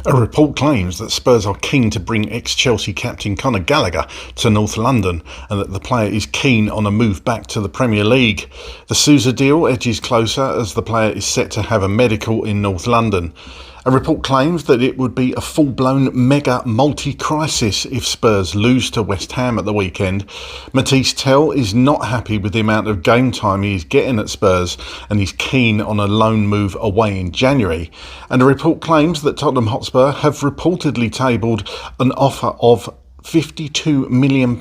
A report claims that Spurs are keen to bring ex-Chelsea captain Conor Gallagher to North London and that the player is keen on a move back to the Premier League. The Souza deal edges closer as the player is set to have a medical in North London. A report claims that it would be a full-blown mega multi-crisis if Spurs lose to West Ham at the weekend. Matisse Tell is not happy with the amount of game time he is getting at Spurs and he's keen on a loan move away in January. And a report claims that Tottenham Hotspur have reportedly tabled an offer of £52 million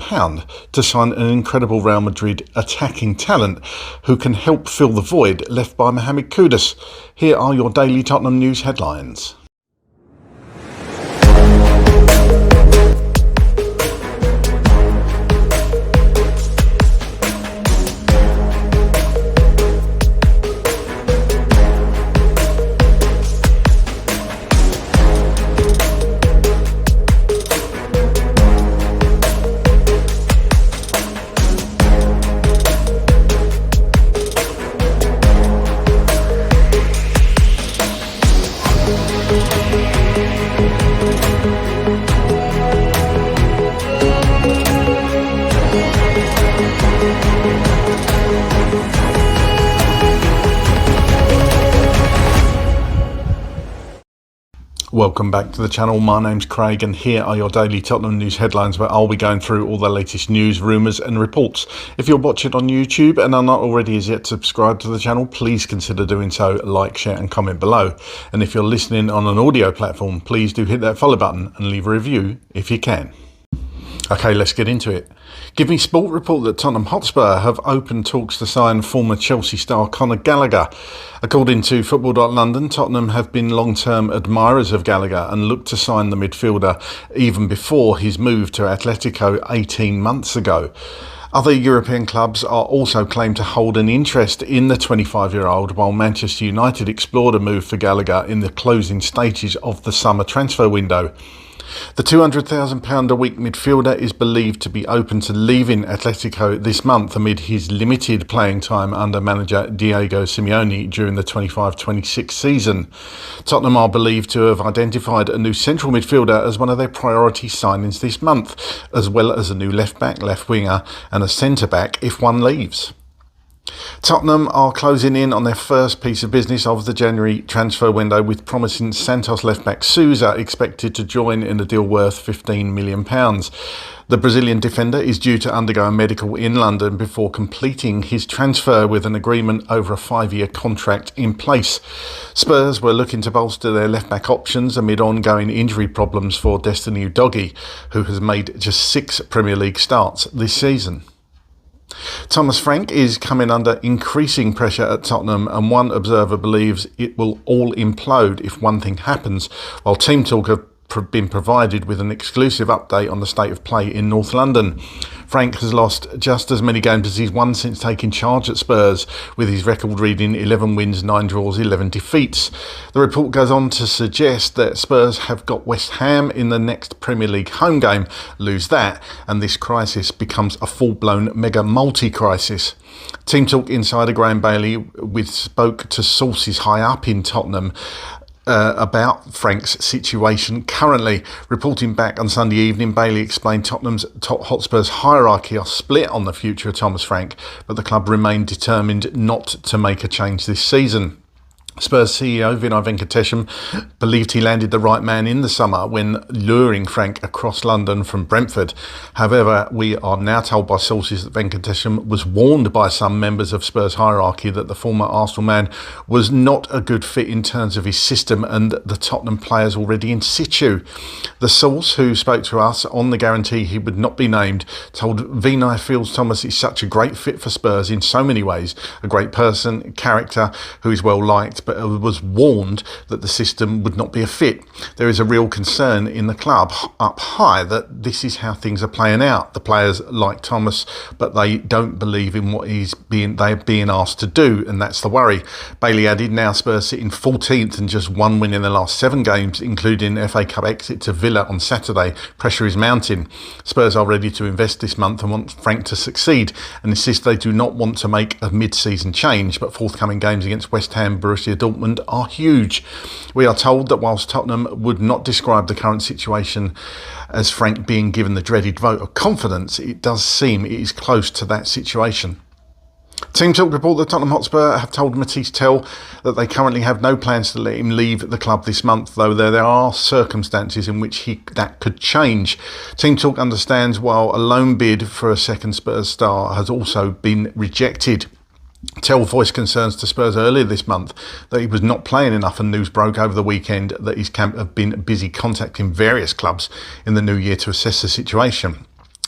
to sign an incredible Real Madrid attacking talent who can help fill the void left by Mohamed Kudus. Here are your daily Tottenham news headlines. Welcome back to the channel. My name's Craig and here are your daily Tottenham news headlines where I'll be going through all the latest news, rumours and reports. If you're watching on YouTube and are not already as yet subscribed to the channel, please consider doing so, like, share and comment below. And if you're listening on an audio platform, please do hit that follow button and leave a review if you can. Okay, let's get into it. Give Me Sport report that Tottenham Hotspur have opened talks to sign former Chelsea star Conor Gallagher. According to Football.London, Tottenham have been long-term admirers of Gallagher and looked to sign the midfielder even before his move to Atletico 18 months ago. Other European clubs are also claimed to hold an interest in the 25-year-old, while Manchester United explored a move for Gallagher in the closing stages of the summer transfer window. The £200,000 a week midfielder is believed to be open to leaving Atletico this month amid his limited playing time under manager Diego Simeone during the 25-26 season. Tottenham are believed to have identified a new central midfielder as one of their priority signings this month, as well as a new left-back, left-winger and a centre-back if one leaves. Tottenham are closing in on their first piece of business of the January transfer window, with promising Santos left-back Souza expected to join in a deal worth £15 million. The Brazilian defender is due to undergo a medical in London before completing his transfer with an agreement over a 5-year contract in place. Spurs were looking to bolster their left-back options amid ongoing injury problems for Destiny Udogie, who has made just 6 Premier League starts this season. Thomas Frank is coming under increasing pressure at Tottenham, and one observer believes it will all implode if one thing happens, while Team Talk have been provided with an exclusive update on the state of play in North London. Frank has lost just as many games as he's won since taking charge at Spurs, with his record reading 11 wins, 9 draws, 11 defeats. The report goes on to suggest that Spurs have got West Ham in the next Premier League home game, lose that, and this crisis becomes a full-blown mega multi-crisis. Team Talk insider Graham Bailey spoke to sources high up in Tottenham about Frank's situation currently. Reporting back on Sunday evening, Bailey explained Tottenham's Hotspur's hierarchy are split on the future of Thomas Frank, but the club remain determined not to make a change this season. Spurs CEO Vinay Venkatesham believed he landed the right man in the summer when luring Frank across London from Brentford. However, we are now told by sources that Venkatesham was warned by some members of Spurs hierarchy that the former Arsenal man was not a good fit in terms of his system and the Tottenham players already in situ. The source, who spoke to us on the guarantee he would not be named, told Vinay feels Thomas is such a great fit for Spurs in so many ways, a great person, character who is well liked, but was warned that the system would not be a fit. There is a real concern in the club up high that this is how things are playing out. The players like Thomas, but they don't believe in what they're being asked to do, and that's the worry. Bailey added, now Spurs sit in 14th and just 1 win in the last 7 games, including FA Cup exit to Villa on Saturday. Pressure is mounting. Spurs are ready to invest this month and want Frank to succeed, and insist they do not want to make a mid-season change, but forthcoming games against West Ham, Borussia Borussia Dortmund are huge. We are told that whilst Tottenham would not describe the current situation as Frank being given the dreaded vote of confidence, it does seem it is close to that situation. Team Talk report that Tottenham Hotspur have told Matisse Tell that they currently have no plans to let him leave the club this month, though there are circumstances in which that could change. Team Talk understands while a loan bid for a second Spurs star has also been rejected. Tell voiced concerns to Spurs earlier this month that he was not playing enough, and news broke over the weekend that his camp have been busy contacting various clubs in the new year to assess the situation.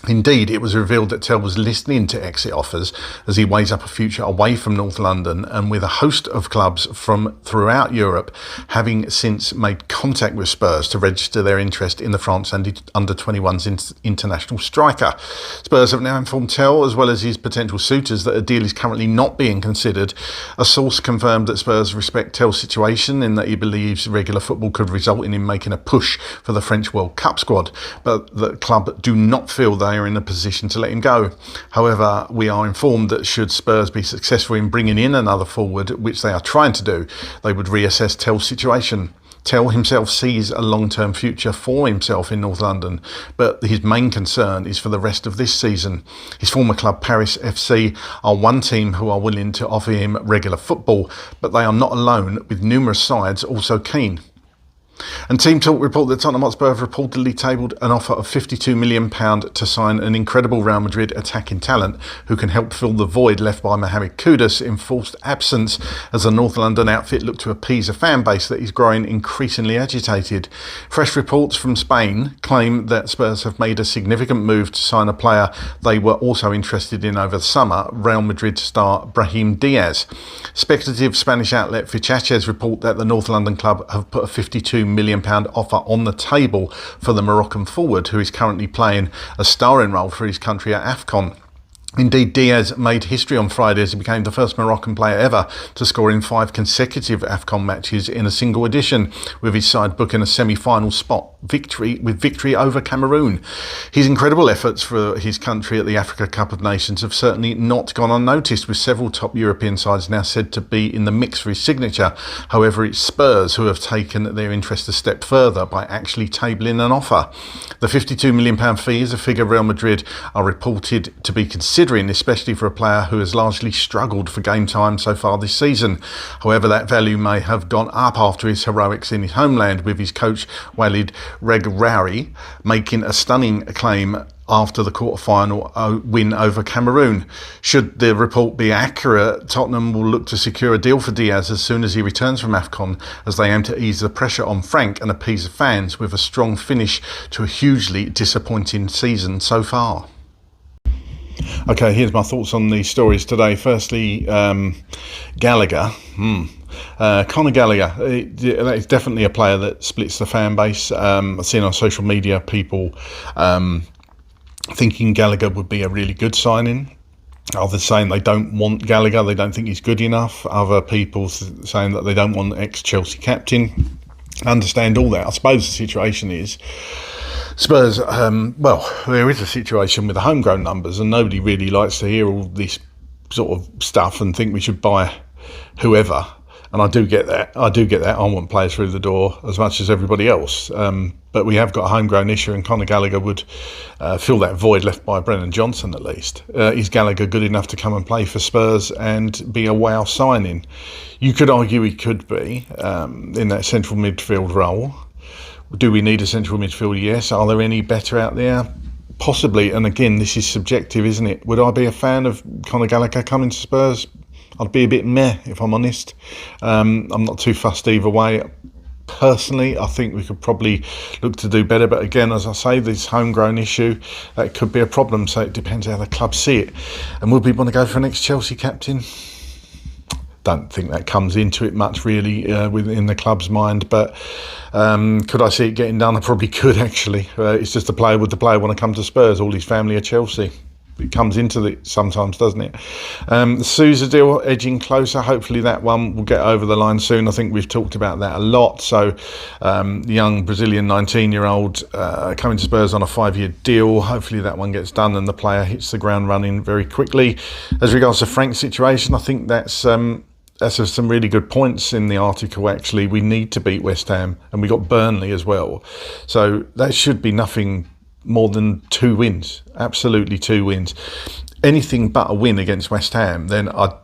Indeed, it was revealed that Tell was listening to exit offers as he weighs up a future away from North London, and with a host of clubs from throughout Europe having since made contact with Spurs to register their interest in the France under-21s international striker. Spurs have now informed Tell, as well as his potential suitors, that a deal is currently not being considered. A source confirmed that Spurs respect Tell's situation in that he believes regular football could result in him making a push for the French World Cup squad, but the club do not feel they are in a position to let him go. However, we are informed that should Spurs be successful in bringing in another forward, which they are trying to do, they would reassess Tell's situation. Tell himself sees a long-term future for himself in North London, but his main concern is for the rest of this season. His former club, Paris FC, are one team who are willing to offer him regular football, but they are not alone, with numerous sides also keen. And Team Talk report that Tottenham Hotspur have reportedly tabled an offer of £52 million to sign an incredible Real Madrid attacking talent who can help fill the void left by Mohamed Kudus in forced absence, as the North London outfit look to appease a fan base that is growing increasingly agitated. Fresh reports from Spain claim that Spurs have made a significant move to sign a player they were also interested in over the summer, Real Madrid star Brahim Diaz. Speculative Spanish outlet Fichajes report that the North London club have put a £52 million offer on the table for the Moroccan forward, who is currently playing a starring role for his country at AFCON. Indeed, Diaz made history on Friday as he became the first Moroccan player ever to score in 5 consecutive AFCON matches in a single edition, with his side booking a semi-final spot victory over Cameroon. His incredible efforts for his country at the Africa Cup of Nations have certainly not gone unnoticed, with several top European sides now said to be in the mix for his signature. However, it's Spurs who have taken their interest a step further by actually tabling an offer. The £52 million fee is a figure Real Madrid are reported to be considering, especially for a player who has largely struggled for game time so far this season. However, that value may have gone up after his heroics in his homeland, with his coach Walid Regragui making a stunning claim after the quarter-final win over Cameroon. Should the report be accurate, Tottenham will look to secure a deal for Diaz as soon as he returns from AFCON, as they aim to ease the pressure on Frank and appease the fans with a strong finish to a hugely disappointing season so far. Okay, here's my thoughts on these stories today. Firstly, Gallagher. Conor Gallagher, that is definitely a player that splits the fan base. I've seen on social media people thinking Gallagher would be a really good signing. Others saying they don't want Gallagher, they don't think he's good enough. Other people saying that they don't want ex-Chelsea captain. I understand all that. I suppose the situation is Spurs, there is a situation with the homegrown numbers, and nobody really likes to hear all this sort of stuff and think we should buy whoever. And I do get that. I want players through the door as much as everybody else. But we have got a homegrown issue, and Conor Gallagher would fill that void left by Brennan Johnson at least. Is Gallagher good enough to come and play for Spurs and be a wow signing? You could argue he could be in that central midfield role. Do we need a central midfield? Yes. Are there any better out there? Possibly. And again, this is subjective, isn't it? Would I be a fan of Conor Gallagher coming to Spurs? I'd be a bit meh, if I'm honest. I'm not too fussed either way. Personally, I think we could probably look to do better. But again, as I say, this homegrown issue, that could be a problem. So it depends how the club see it. And would we want to go for an ex-Chelsea captain? Don't think that comes into it much really within the club's mind, but could I see it getting done? I probably could actually. It's just would the player want to come to Spurs? All his family are Chelsea. It comes into it sometimes, doesn't it? The Souza deal edging closer. Hopefully that one will get over the line soon. I think we've talked about that a lot. So the young Brazilian 19-year-old coming to Spurs on a 5-year deal. Hopefully that one gets done and the player hits the ground running very quickly. As regards to Frank's situation, I think that's that's some really good points in the article. Actually, we need to beat West Ham, and we got Burnley as well, so that should be nothing more than 2 wins. Absolutely 2 wins. Anything but a win against West Ham, then I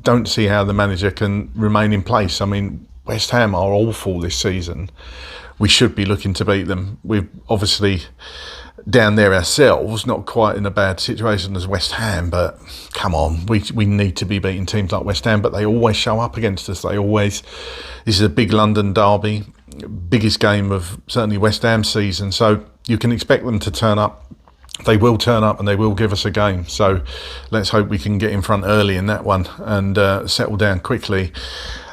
don't see how the manager can remain in place. I mean, West Ham are awful this season. We should be looking to beat them. We're obviously down there ourselves, not quite in a bad situation as West Ham, but come on, we need to be beating teams like West Ham, but they always show up against us. This is a big London derby, biggest game of certainly West Ham's season, so you can expect them to turn up. They will turn up and they will give us a game. So let's hope we can get in front early in that one and settle down quickly.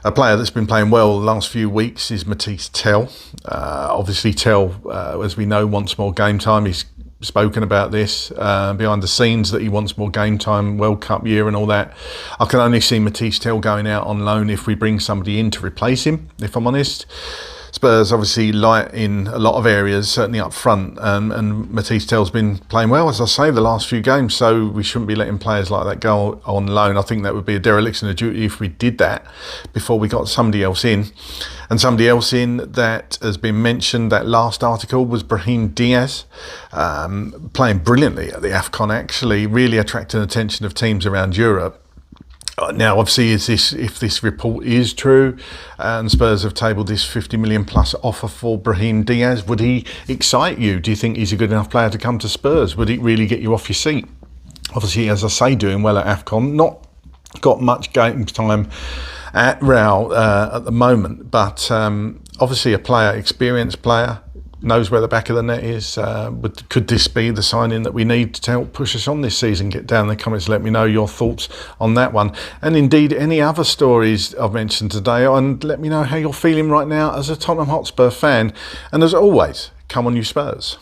A player that's been playing well the last few weeks is Matisse Tell. Obviously, Tell, as we know, wants more game time. He's spoken about this behind the scenes, that he wants more game time, World Cup year and all that. I can only see Matisse Tell going out on loan if we bring somebody in to replace him, if I'm honest. Spurs obviously light in a lot of areas, certainly up front, and Matisse Tell's been playing well, as I say, the last few games, so we shouldn't be letting players like that go on loan. I think that would be a dereliction of duty if we did that before we got somebody else in. And somebody else in that has been mentioned, that last article, was Brahim Diaz, playing brilliantly at the AFCON, actually, really attracting the attention of teams around Europe. Now, obviously, if this report is true, and Spurs have tabled this 50 million plus offer for Brahim Diaz, would he excite you? Do you think he's a good enough player to come to Spurs? Would he really get you off your seat? Obviously, as I say, doing well at AFCON, not got much game time at Real at the moment, but obviously a player, experienced player, knows where the back of the net is. Could this be the signing that we need to help push us on this season? Get down in the comments, let me know your thoughts on that one. And indeed, any other stories I've mentioned today, and let me know how you're feeling right now as a Tottenham Hotspur fan. And as always, come on you Spurs.